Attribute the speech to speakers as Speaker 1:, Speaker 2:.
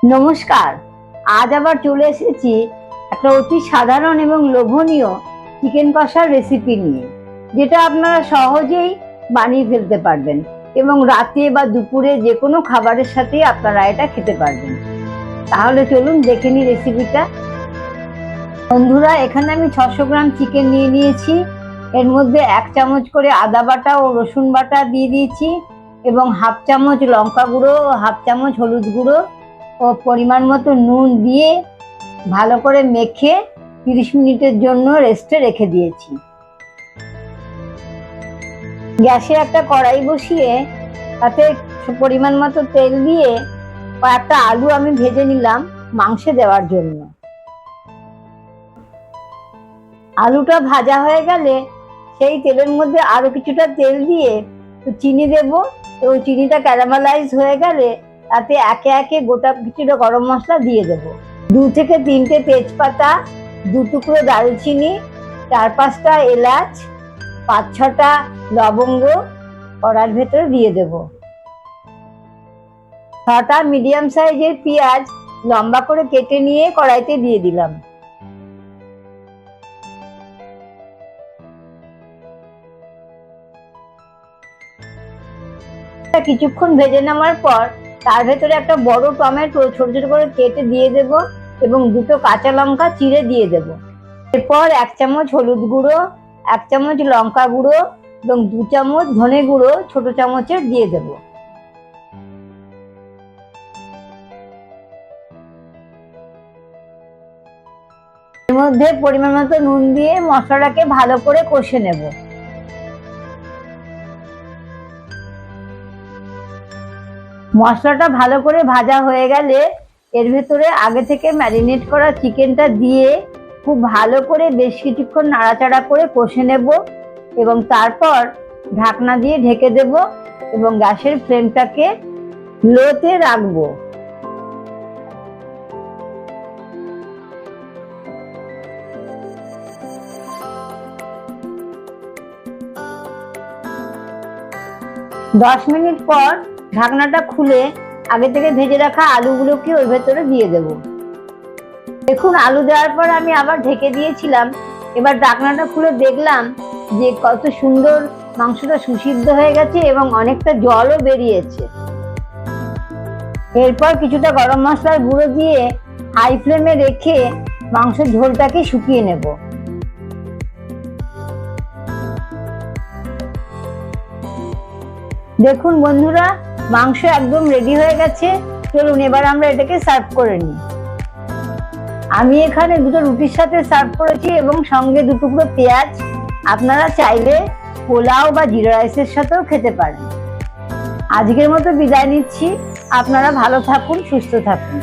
Speaker 1: নমস্কার। আজ আবার চলে এসেছি একটা অতি সাধারণ এবং লোভনীয় চিকেন কষার রেসিপি নিয়ে, যেটা আপনারা সহজেই বানিয়ে ফেলতে পারবেন এবং রাতে বা দুপুরে যে কোনো খাবারের সাথে আপনারা এটা খেতে পারবেন। তাহলে চলুন দেখে নিই রেসিপিটা। বন্ধুরা, এখানে আমি 600 গ্রাম চিকেন নিয়ে নিয়েছি। এর মধ্যে 1 চামচ করে আদা বাটা ও রসুন বাটা দিয়ে দিয়েছি এবং 1/2 চামচ লঙ্কা গুঁড়ো ও 1/2 চামচ হলুদ গুঁড়ো ও পরিমাণ মতো নুন দিয়ে ভালো করে মেখে 30 মিনিটের জন্য রেস্টে রেখে দিয়েছি। গ্যাসে একটা কড়াই বসিয়ে তাতে পরিমাণ মতো তেল দিয়ে কয়েকটা আলু আমি ভেজে নিলাম মাংসে দেওয়ার জন্য। আলুটা ভাজা হয়ে গেলে সেই তেলের মধ্যে আরো কিছুটা তেল দিয়ে চিনি দেব। তো চিনিটা ক্যারামেলাইজ হয়ে গেলে তাতে একে একে গোটা কিছুটা গরম মশলা দিয়ে দেব। 2 থেকে 3টে তেজপাতা, 2 টুকরো দারুচিনি, 4-5টা এলাচ, 5-6টা লবঙ্গ কড়ার ভেতরে দিয়ে দেব। 6টা মিডিয়াম সাইজের পেঁয়াজ লম্বা করে কেটে নিয়ে কড়াইতে দিয়ে দিলাম। কিছুক্ষণ ভেজে নেওয়ার পর তার ভেতরে একটা বড় টমেটো ছোট ছোট করে কেটে দিয়ে দেব এবং 2টো কাঁচা লঙ্কা চিড়ে দিয়ে দেব। এরপর 1 চামচ হলুদ গুঁড়ো, 1 চামচ লঙ্কা গুঁড়ো এবং 2 চামচ ধনে গুঁড়ো ছোট চামচের দিয়ে দেব। এর মধ্যে পরিমাণ মতো নুন দিয়ে মশলাটাকে ভালো করে কষে নেব। মশলাটা ভালো করে ভাজা হয়ে গেলে এর ভেতরে আগে থেকে ম্যারিনেট করা চিকেনটা দিয়ে খুব ভালো করে বেশ কিছুক্ষণ নাড়াচাড়া করে কষে নেব এবং তারপর ঢাকনা দিয়ে ঢেকে দেব এবং গ্যাসের ফ্লেমটাকে লোতে রাখবো। দশ মিনিট পর ঢাকনাটা খুলে আগে থেকে ভেজে রাখা আলুগুলোকে ওর ভেতরে দিয়ে দেব। দেখুন, আলু দেওয়ার পর আমি আবার ঢেকে দিয়েছিলাম। এবার ঢাকনাটা খুলে দেখলাম যে কত সুন্দর মাংসটা সুসিদ্ধ হয়ে গেছে এবং অনেকটা জলও বেরিয়েছে। এরপর কিছুটা গরম মশলার গুঁড়ো দিয়ে হাই ফ্লেমে রেখে মাংসের ঝোলটাকে শুকিয়ে নেব। দেখুন বন্ধুরা, মাংস একদম রেডি হয়ে গেছে। চলুন এবার আমরা এটাকে সার্ভ করে নিই। আমি এখানে 2টো রুটির সাথে সার্ভ করেছি এবং সঙ্গে 2 টুকরো পেঁয়াজ। আপনারা চাইলে পোলাও বা জিরা রাইসের সাথেও খেতে পারেন। আজকের মতো বিদায় নিচ্ছি। আপনারা ভালো থাকুন, সুস্থ থাকুন।